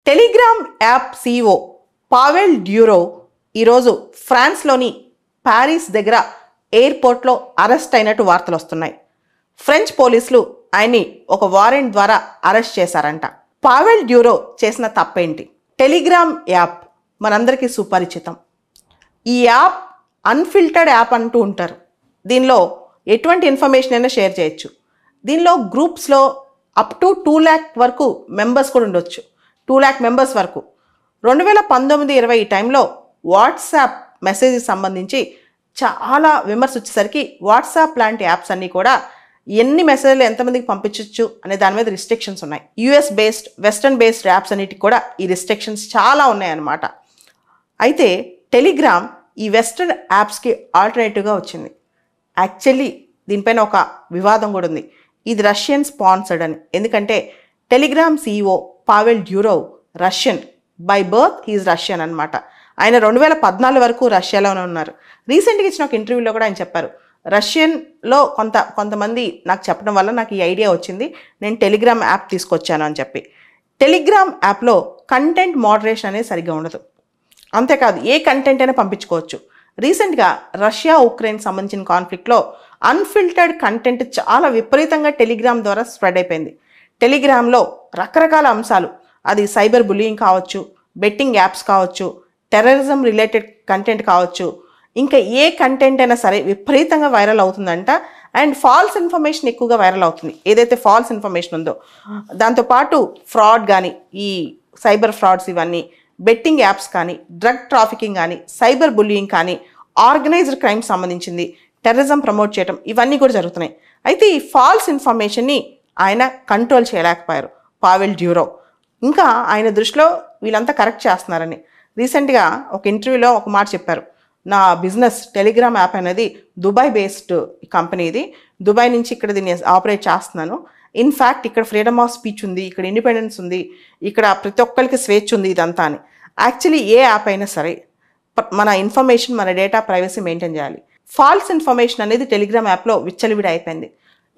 Telegram app CEO Pavel Durov ఈరోజు ఫ్రాన్స్లోని Paris దగ్గర ఎయిర్పోర్ట్లో అరెస్ట్ అయినట్టు వార్తలు వస్తున్నాయి. ఫ్రెంచ్ పోలీసులు ఆయన్ని ఒక వారెంట్ ద్వారా అరెస్ట్ చేశారంట. పావెల్ డ్యూరో చేసిన తప్పేంటి? టెలిగ్రామ్ యాప్ మనందరికీ సుపరిచితం. ఈ యాప్ అన్ఫిల్టర్డ్ యాప్ అంటూ ఉంటారు. దీనిలో ఎటువంటి ఇన్ఫర్మేషన్ అయినా షేర్ చేయొచ్చు. దీనిలో గ్రూప్స్లో అప్ టు 2 lakh వరకు మెంబర్స్ కూడా ఉండొచ్చు. 2 lakh మెంబర్స్ వరకు. 2019-20 ఈ టైంలో వాట్సాప్ మెసేజెస్ సంబంధించి చాలా విమర్శ వచ్చేసరికి వాట్సాప్ లాంటి యాప్స్ అన్నీ కూడా ఎన్ని మెసేజ్లు ఎంతమందికి పంపించవచ్చు అనే దాని మీద రిస్ట్రిక్షన్స్ ఉన్నాయి. US based western based apps అన్నిటికి కూడా ఈ రిస్ట్రిక్షన్స్ చాలా ఉన్నాయన్నమాట. అయితే టెలిగ్రామ్ ఈ వెస్టర్న్ యాప్స్కి ఆల్టర్నేటివ్గా వచ్చింది. యాక్చువల్లీ దీనిపైన ఒక వివాదం కూడా ఉంది. ఇది రష్యన్ స్పాన్సర్డ్ అని. ఎందుకంటే Telegram CEO Pavel Durov Russian, by birth he's Russian అనమాట. ఆయన 2014 వరకు రష్యాలోనే ఉన్నారు. రీసెంట్గా ఇచ్చిన ఒక ఇంటర్వ్యూలో కూడా ఆయన చెప్పారు, రష్యన్లో కొంతమంది నాకు చెప్పడం వల్ల నాకు ఈ ఐడియా వచ్చింది, నేను టెలిగ్రామ్ యాప్ తీసుకొచ్చాను అని చెప్పి. టెలిగ్రామ్ యాప్లో కంటెంట్ మోడరేషన్ అనేది సరిగ్గా ఉండదు. అంతేకాదు ఏ కంటెంట్ అయినా పంపించుకోవచ్చు. రీసెంట్గా రష్యా ఉక్రెయిన్ సంబంధించిన కాన్ఫ్లిక్ట్లో అన్ఫిల్టర్డ్ కంటెంట్ చాలా విపరీతంగా టెలిగ్రామ్ ద్వారా స్ప్రెడ్ అయిపోయింది. టెలిగ్రామ్లో రకరకాల అంశాలు, అది సైబర్ బుల్లింగ్ కావచ్చు, బెట్టింగ్ యాప్స్ కావచ్చు, టెర్రరిజం రిలేటెడ్ కంటెంట్ కావచ్చు, ఇంకా ఏ కంటెంట్ అయినా సరే విపరీతంగా వైరల్ అవుతుందంట. అండ్ ఫాల్స్ ఇన్ఫర్మేషన్ ఎక్కువగా వైరల్ అవుతుంది. ఏదైతే ఫాల్స్ ఇన్ఫర్మేషన్ ఉందో దాంతోపాటు ఫ్రాడ్ కానీ, ఈ సైబర్ ఫ్రాడ్స్ ఇవన్నీ, బెట్టింగ్ యాప్స్ కానీ, డ్రగ్ ట్రాఫికింగ్ కానీ, సైబర్ బుల్లింగ్ కానీ, ఆర్గనైజ్డ్ క్రైమ్ సంబంధించింది, టెర్రరిజం ప్రమోట్ చేయడం, ఇవన్నీ కూడా జరుగుతున్నాయి. అయితే ఈ ఫాల్స్ ఇన్ఫర్మేషన్ని ఆయన కంట్రోల్ చేయలేకపోయారు పావెల్ డ్యూరో. ఇంకా ఆయన దృష్టిలో వీళ్ళంతా కరెక్ట్ చేస్తున్నారని రీసెంట్గా ఒక ఇంటర్వ్యూలో ఒక మాట చెప్పారు, నా బిజినెస్ టెలిగ్రామ్ యాప్ అనేది దుబాయ్ బేస్డ్ కంపెనీ, ఇది దుబాయ్ నుంచి ఇక్కడ దీన్ని ఆపరేట్ చేస్తున్నాను. ఇన్ఫ్యాక్ట్ ఇక్కడ ఫ్రీడమ్ ఆఫ్ స్పీచ్ ఉంది, ఇక్కడ ఇండిపెండెన్స్ ఉంది, ఇక్కడ ప్రతి ఒక్కరికి స్వేచ్ఛ ఉంది, ఇదంతా అని. యాక్చువల్లీ ఏ యాప్ అయినా సరే మన ఇన్ఫర్మేషన్, మన డేటా ప్రైవసీ మెయింటైన్ చేయాలి. ఫాల్స్ ఇన్ఫర్మేషన్ అనేది టెలిగ్రామ్ యాప్లో విచ్చలవిడి అయిపోయింది.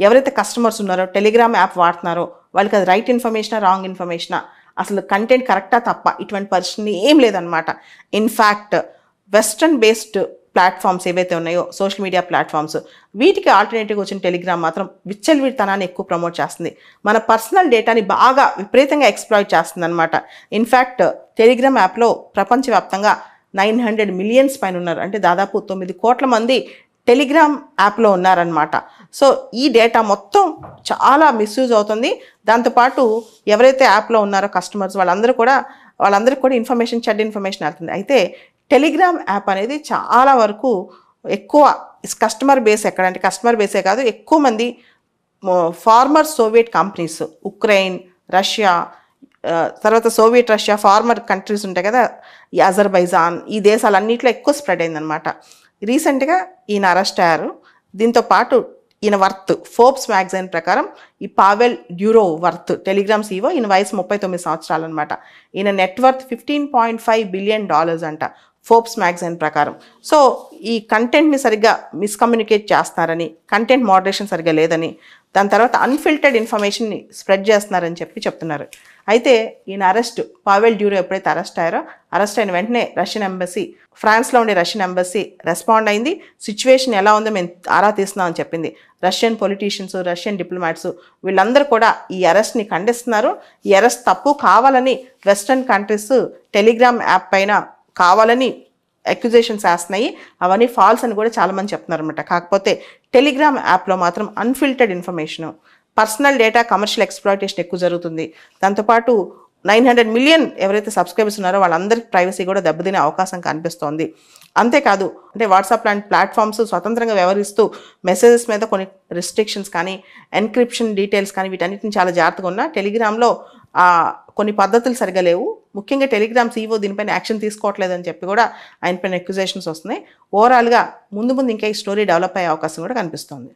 ఎవరైతే కస్టమర్స్ ఉన్నారో టెలిగ్రామ్ యాప్ వాడుతున్నారో వాళ్ళకి అది రైట్ ఇన్ఫర్మేషనా రాంగ్ ఇన్ఫర్మేషనా, అసలు కంటెంట్ కరెక్టా తప్ప ఇటువంటి పరిస్థితి ఏం లేదనమాట. ఇన్ఫ్యాక్ట్ వెస్టర్న్ బేస్డ్ ప్లాట్ఫామ్స్ ఏవైతే ఉన్నాయో సోషల్ మీడియా ప్లాట్ఫామ్స్, వీటికి ఆల్టర్నేటివ్గా వచ్చిన టెలిగ్రామ్ మాత్రం విచ్చలవిడితనాన్ని ఎక్కువ ప్రమోట్ చేస్తుంది. మన పర్సనల్ డేటాని బాగా విపరీతంగా ఎక్స్ప్లాయిట్ చేస్తుంది అనమాట. ఇన్ఫ్యాక్ట్ టెలిగ్రామ్ యాప్లో ప్రపంచవ్యాప్తంగా 900 మిలియన్స్ పైన ఉన్నారు. అంటే దాదాపు 9 కోట్ల మంది టెలిగ్రామ్ యాప్లో ఉన్నారనమాట. సో ఈ డేటా మొత్తం చాలా మిస్యూజ్ అవుతుంది. దాంతోపాటు ఎవరైతే యాప్లో ఉన్నారో కస్టమర్స్ వాళ్ళందరికీ కూడా ఇన్ఫర్మేషన్, చెడ్డ ఇన్ఫర్మేషన్ వెళ్తుంది. అయితే టెలిగ్రామ్ యాప్ అనేది చాలా వరకు ఎక్కువ కస్టమర్ బేస్, ఎక్కడంటే కస్టమర్ బేసే కాదు, ఎక్కువ మంది former Soviet companies, Ukraine, Russia, తర్వాత సోవియట్ రష్యా, ఫార్మర్ కంట్రీస్ ఉంటాయి కదా, ఈ అజర్బైజాన్, ఈ దేశాలన్నింటిలో ఎక్కువ స్ప్రెడ్ అయిందనమాట. రీసెంట్గా ఈయన అరెస్ట్ అయ్యారు. దీంతో పాటు ఈయన వర్త్ ఫోర్బ్స్ మ్యాగజైన్ ప్రకారం ఈ Pavel Durov worth, Telegram CEO, ఈయన వయసు 39 సంవత్సరాలు అనమాట. ఈయన నెట్వర్త్ $15.5 బిలియన్ అంట ఫోర్బ్స్ మ్యాగజైన్ ప్రకారం. సో ఈ కంటెంట్ని సరిగ్గా మిస్కమ్యూనికేట్ చేస్తున్నారని, కంటెంట్ మోడరేషన్ సరిగ్గా లేదని, దాని తర్వాత అన్ఫిల్టర్డ్ ఇన్ఫర్మేషన్ని స్ప్రెడ్ చేస్తున్నారని చెప్తున్నారు. అయితే ఈయన పావెల్ డ్యూరో ఎప్పుడైతే అరెస్ట్ అయిన వెంటనే రష్యన్ ఎంబసీ, ఫ్రాన్స్లో ఉండే రష్యన్ ఎంబసీ రెస్పాండ్ అయింది. సిచ్యువేషన్ ఎలా ఉందో మేము ఆరా తీస్తున్నామని చెప్పింది. రష్యన్ పొలిటీషియన్స్, రష్యన్ డిప్లొమాట్స్ వీళ్ళందరూ కూడా ఈ అరెస్ట్ని ఖండిస్తున్నారు. ఈ అరెస్ట్ తప్పు, కావాలని వెస్టర్న్ కంట్రీస్ టెలిగ్రామ్ యాప్ పైన కావాలని అక్యుజేషన్స్ వేస్తున్నాయి, అవన్నీ ఫాల్స్ అని కూడా చాలామంది చెప్తున్నారు అనమాట. కాకపోతే టెలిగ్రామ్ యాప్లో మాత్రం unfiltered information, personal data commercial exploitation ఎక్కువ జరుగుతుంది. దాంతోపాటు 900 మిలియన్ ఎవరైతే సబ్స్క్రైబర్స్ ఉన్నారో వాళ్ళందరికీ ప్రైవసీ కూడా దెబ్బతినే అవకాశం కనిపిస్తోంది. అంతేకాదు, అంటే వాట్సాప్ లాంటి ప్లాట్ఫామ్స్ స్వతంత్రంగా వ్యవహరిస్తూ మెసేజెస్ మీద కొన్ని రిస్ట్రిక్షన్స్ కానీ, ఎన్క్రిప్షన్ డీటెయిల్స్ కానీ, వీటన్నిటిని చాలా జాగ్రత్తగా ఉన్నా టెలిగ్రామ్లో కొన్ని పద్ధతులు సరిగా లేవు. ముఖ్యంగా టెలిగ్రామ్ సీఈఓ దీనిపైన యాక్షన్ తీసుకోవట్లేదని చెప్పి కూడా ఆయన పైన అక్యుజేషన్స్ వస్తున్నాయి. ఓవరాల్గా ముందు ఇంకా ఈ స్టోరీ డెవలప్ అయ్యే అవకాశం కూడా కనిపిస్తోంది.